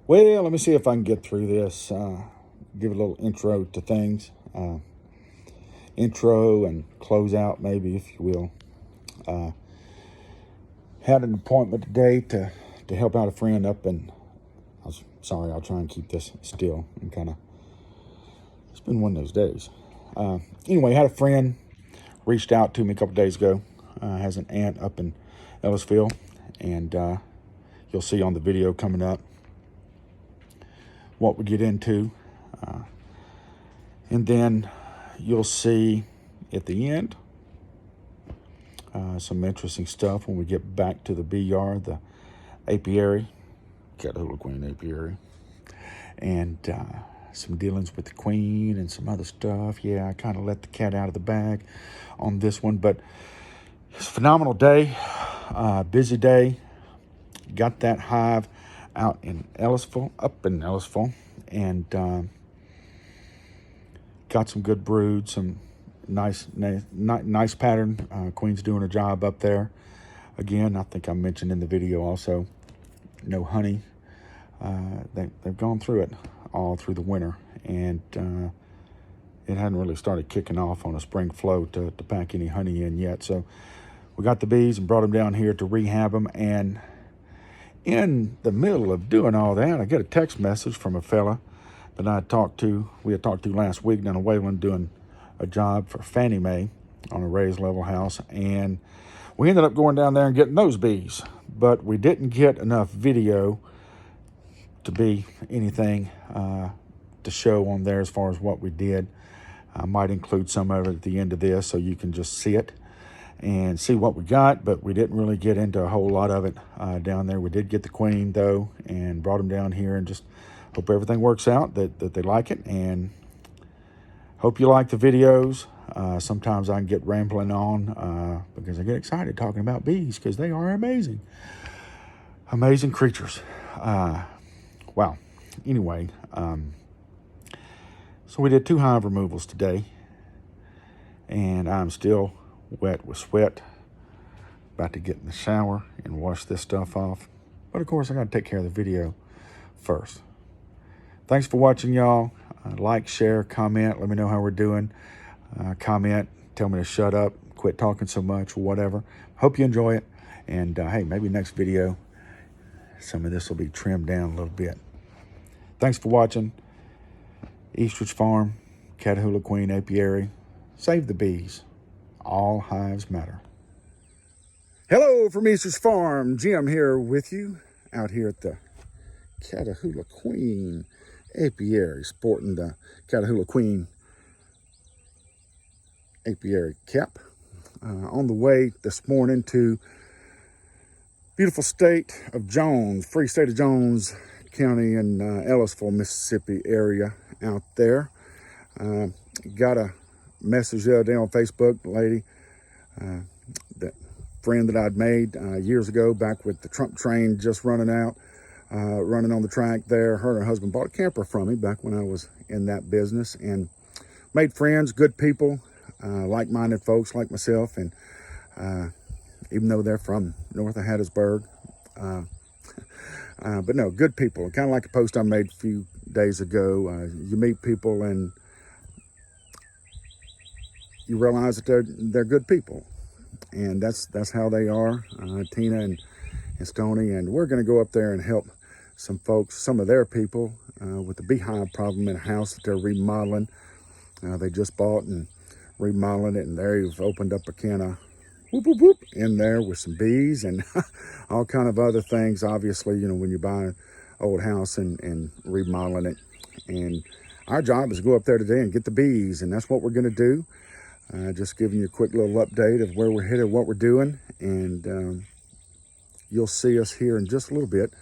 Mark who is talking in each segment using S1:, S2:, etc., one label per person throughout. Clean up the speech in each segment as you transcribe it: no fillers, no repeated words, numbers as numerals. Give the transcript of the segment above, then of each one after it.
S1: Well, let me see if I can get through this. Give a little intro to things. Intro and close out, maybe, if you will. Had an appointment today to help out a friend up in... I'll try and keep this still. It's been one of those days. Anyway, had a friend reached out to me a couple days ago. Has an aunt up in Ellisville, and you'll see on the video coming up what we get into. And then you'll see at the end some interesting stuff when we get back to the bee yard, the apiary, Catahoula Queen apiary, and some dealings with the queen and some other stuff. Yeah, I kind of let the cat out of the bag on this one, but it's a phenomenal day, busy day. Got that hive out in Ellisville, up in Ellisville, and got some good brood, some nice pattern. Queen's doing a job up there. Again, I think I mentioned in the video also, no honey. They've gone through it all through the winter, and it hadn't really started kicking off on a spring flow to pack any honey in yet. So we got the bees and brought them down here to rehab them, and in the middle of doing all that, I get a text message from a fella that we had talked to last week down in Wayland doing a job for Fannie Mae on a raised level house, and we ended up going down there and getting those bees, but we didn't get enough video to be anything to show on there as far as what we did. I might include some of it at the end of this so you can just see it and see what we got, but we didn't really get into a whole lot of it down there. We did get the queen though, and brought them down here, and just hope everything works out, that they like it, and hope you like the videos. Sometimes I can get rambling on because I get excited talking about bees, because they are amazing creatures. Wow. Anyway, so we did 2 hive removals today, and I'm still wet with sweat. About to get in the shower and wash this stuff off. But of course, I got to take care of the video first. Thanks for watching, y'all. Like, share, comment. Let me know how we're doing. Comment. Tell me to shut up, quit talking so much, or whatever. Hope you enjoy it. And hey, maybe next video, some of this will be trimmed down a little bit. Thanks for watching. Eastridge Farm, Catahoula Queen apiary. Save the bees. All hives matter. Hello from Eastridge Farm. Jim here with you out here at the Catahoula Queen apiary, sporting the Catahoula Queen apiary cap. On the way this morning to beautiful state of Jones, Free State of Jones County in Ellisville, Mississippi area out there. Got a message the other day on Facebook, lady, that friend that I'd made years ago, back with the Trump train just running on the track there. Her and her husband bought a camper from me back when I was in that business, and made friends, good people, like-minded folks like myself, and even though they're from north of Hattiesburg, but no, good people. Kind of like a post I made a few days ago. You meet people and you realize that they're good people, and that's how they are. Tina and Stoney, and we're going to go up there and help some folks, some of their people, with the beehive problem in a house that they're remodeling. They just bought and remodeling it, and they've opened up a can of whoop, whoop, whoop in there with some bees and all kind of other things. Obviously, when you buy an old house and remodeling it, and our job is to go up there today and get the bees, and that's what we're going to do. Just giving you a quick little update of where we're headed, what we're doing, and you'll see us here in just a little bit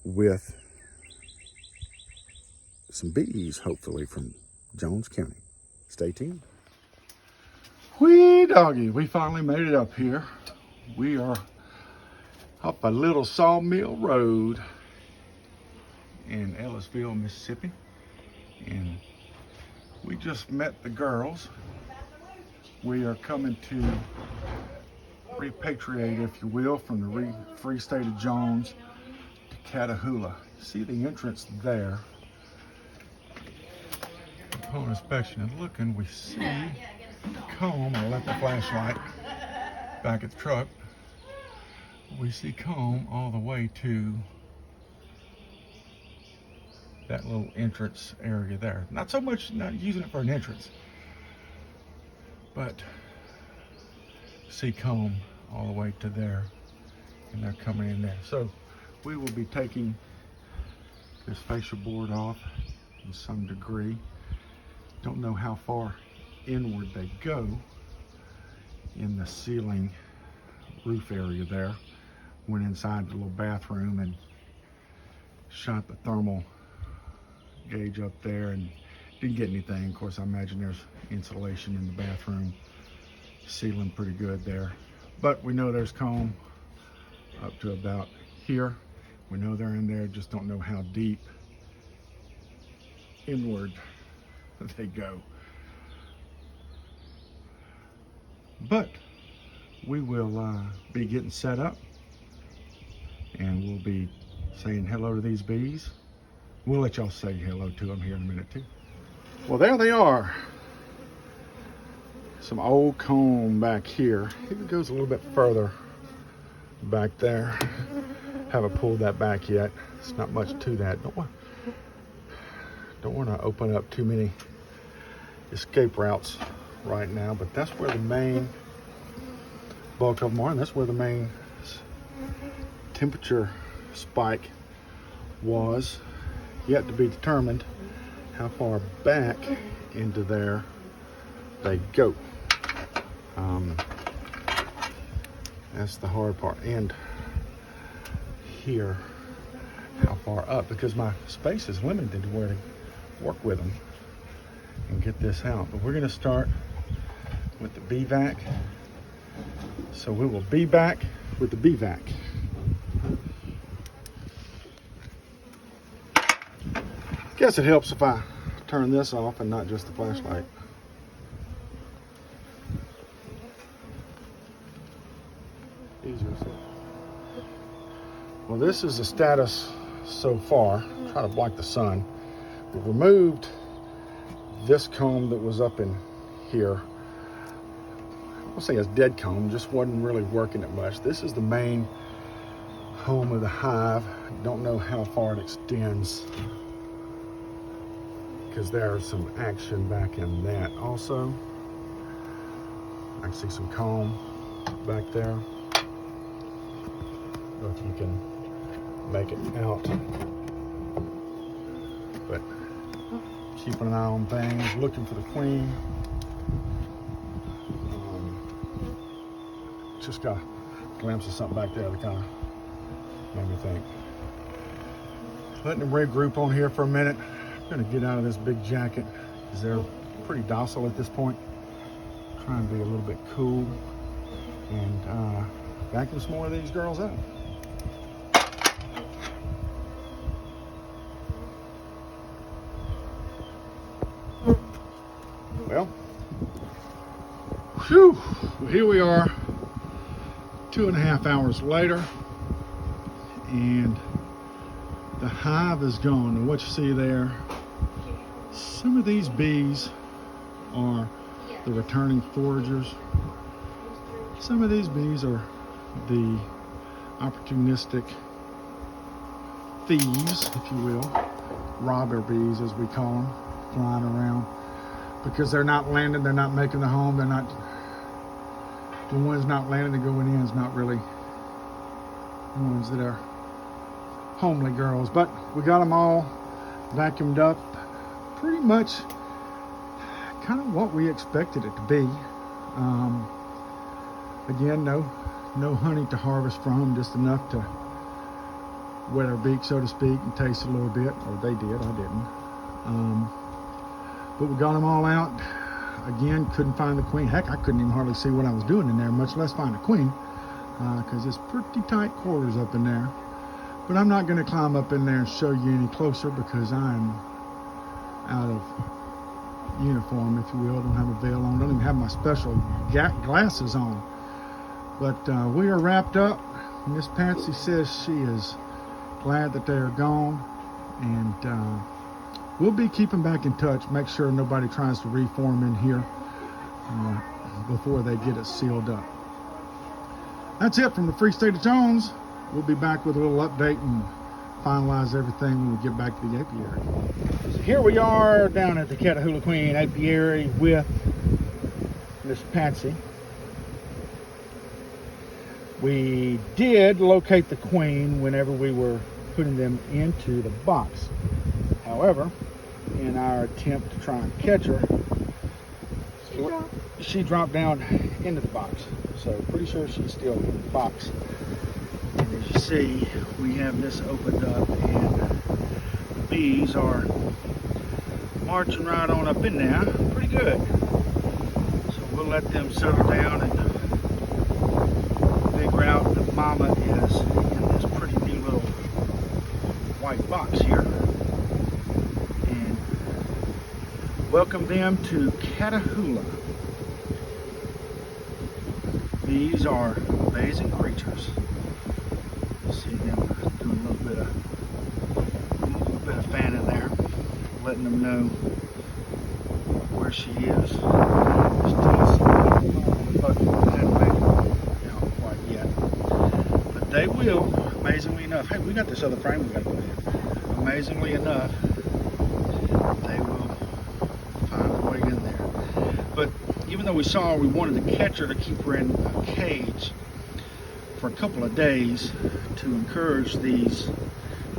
S1: with some bees, hopefully from Jones County. Stay tuned. Whee doggy, we finally made it up here. We are up a little sawmill road in Ellisville, Mississippi, and we just met the girls. We are coming to repatriate, if you will, from the Free State of Jones to Catahoula. See the entrance there. Upon inspection and looking, we see comb. I left the flashlight back at the truck. We see comb all the way to that little entrance area there. Not so much not using it for an entrance, but see comb all the way to there, and they're coming in there. So we will be taking this fascia board off in some degree. Don't know how far inward they go in the ceiling roof area there. Went inside the little bathroom and shot the thermal gauge up there and didn't get anything. Of course, I imagine there's insulation in the bathroom, ceiling pretty good there. But we know there's comb up to about here. We know they're in there, just don't know how deep inward they go. But we will be getting set up, and we'll be saying hello to these bees. We'll let y'all say hello to them here in a minute too. Well, there they are. Some old comb back here. It goes a little bit further back there. Haven't pulled that back yet. It's not much to that. Don't want to open up too many escape routes right now, but that's where the main bulk of them are, and that's where the main temperature spike was. Yet to be determined how far back into there they go. That's the hard part. And here, how far up, because my space is limited to where to work with them and get this out. But we're going to start with the bee vac. So we will be back with the bee vac. Guess it helps if I turn this off and not just the flashlight. Easier. Well, this is the status so far. Try to block the sun. We removed this comb that was up in here. I'll say it's dead comb, just wasn't really working it much. This is the main home of the hive. Don't know how far it extends, because there's some action back in that also. I can see some comb back there. I don't know if you can make it out, but keeping an eye on things, looking for the queen. Just got a glimpse of something back there that kind of made me think. Letting them regroup on here for a minute. I'm gonna get out of this big jacket because they're pretty docile at this point. Trying to be a little bit cool and vacuum some more of these girls out. Well, whew, here we are 2.5 hours later, and the hive is gone. And what you see there, some of these bees are the returning foragers. Some of these bees are the opportunistic thieves, if you will, robber bees as we call them, flying around because they're not landing, they're not making the home, they're not, the ones not landing and going in is not really the ones that are homely girls. But we got them all vacuumed up, pretty much kind of what we expected it to be. Again, no honey to harvest from, just enough to wet our beak, so to speak, and taste a little bit, or they did, I didn't. But we got them all out. Again, couldn't find the queen. Heck, I couldn't even hardly see what I was doing in there, much less find a queen, because it's pretty tight quarters up in there. But I'm not going to climb up in there and show you any closer because I'm out of uniform, if you will. I don't have a veil on. I don't even have my special glasses on. But we are wrapped up. Miss Patsy says she is glad that they are gone, and we'll be keeping back in touch. Make sure nobody tries to reform in here before they get it sealed up. That's it from the Free State of Jones. We'll be back with a little update and finalize everything when we get back to the apiary. So here we are down at the Catahoula Queen apiary with Miss Patsy. We did locate the queen whenever we were putting them into the box. However, in our attempt to try and catch her, she dropped down into the box. So pretty sure she's still in the box. And as you see, we have this opened up and the bees are marching right on up in there. Pretty good. So we'll let them settle down and figure out that mama is in this pretty neat little white box here. And welcome them to Catahoula. These are amazing creatures. See them doing a little bit of fanning there, letting them know where she is. Not quite yet, but they will. Amazingly enough, hey, we got this other frame we got to put in. Amazingly enough, they will find a way in there. But even though we wanted to catch her to keep her in a cage for a couple of days to encourage these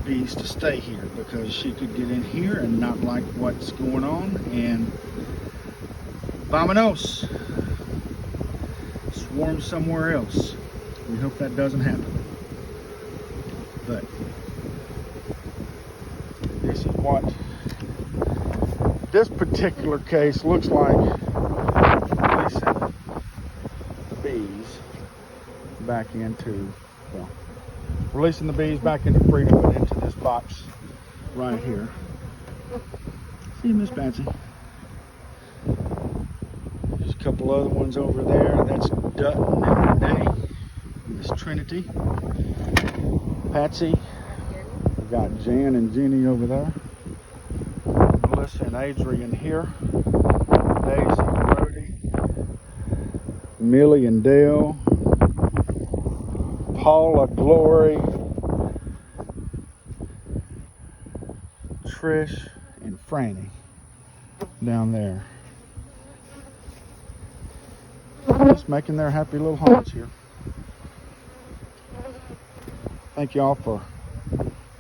S1: bees to stay here, because she could get in here and not like what's going on and vamonos, swarm somewhere else. We hope that doesn't happen. But this is what this particular case looks like. Releasing the bees back into, well, releasing the bees back into freedom, but into this box right here. See Miss Patsy. There's a couple other ones over there. That's Dutton and Renee, Miss Trinity, Patsy. We've got Jan and Jenny over there. Melissa and Adrian here. Daisy and Brody. Millie and Dale. Paula, Glory, Trish, and Franny down there. Just making their happy little homes here. Thank y'all for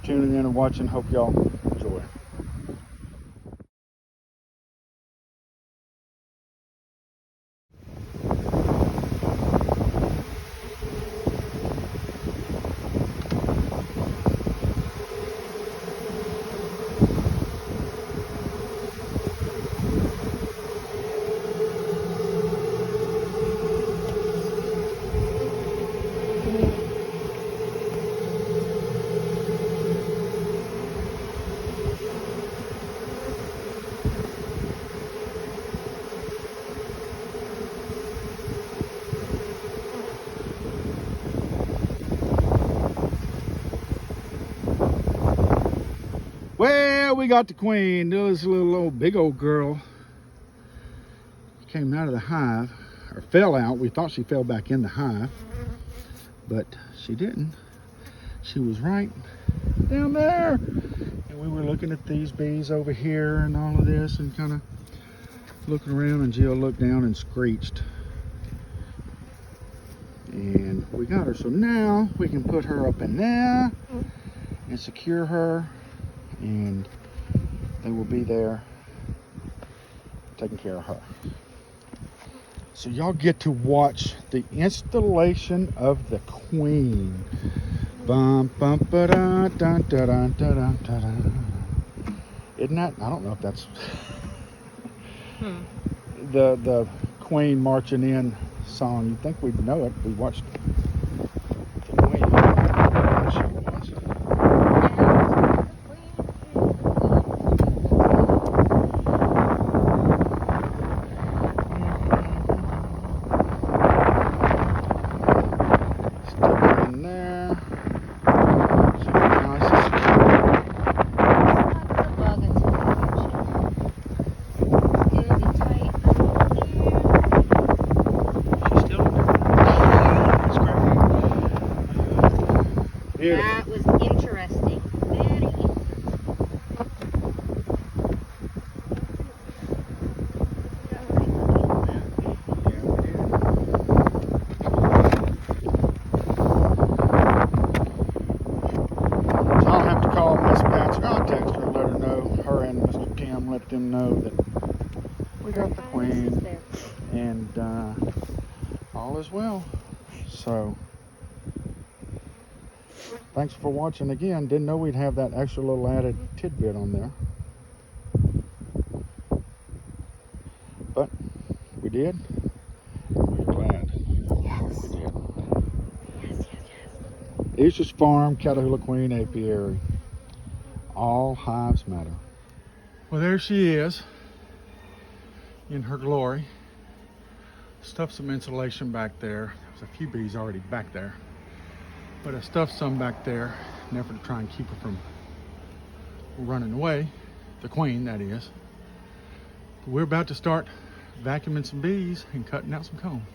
S1: tuning in and watching. Hope y'all enjoy. Well, we got the queen. This little old big old girl came out of the hive, or fell out. We thought she fell back in the hive, but she didn't. She was right down there. And we were looking at these bees over here and all of this and kind of looking around, and Jill looked down and screeched. And we got her. So now we can put her up in there and secure her, and they will be there taking care of her. So y'all get to watch the installation of the queen. Bum, bum, ba, da, da, da, da, da, da, da. Isn't that, I don't know if that's the queen marching in song. You'd think we'd know it. We watched the queen. She was. Stick her in there. She'll be nice and let them know that we got the queen, and all is well. So thanks for watching again. Didn't know we'd have that extra little added tidbit on there, but we did. We're glad we did. Issa's Farm, Catahoula Queen Apiary. All hives matter. Well, there she is in her glory. Stuffed some insulation back there. There's a few bees already back there, but I stuffed some back there in an effort to try and keep her from running away. The queen, that is. We're about to start vacuuming some bees and cutting out some comb.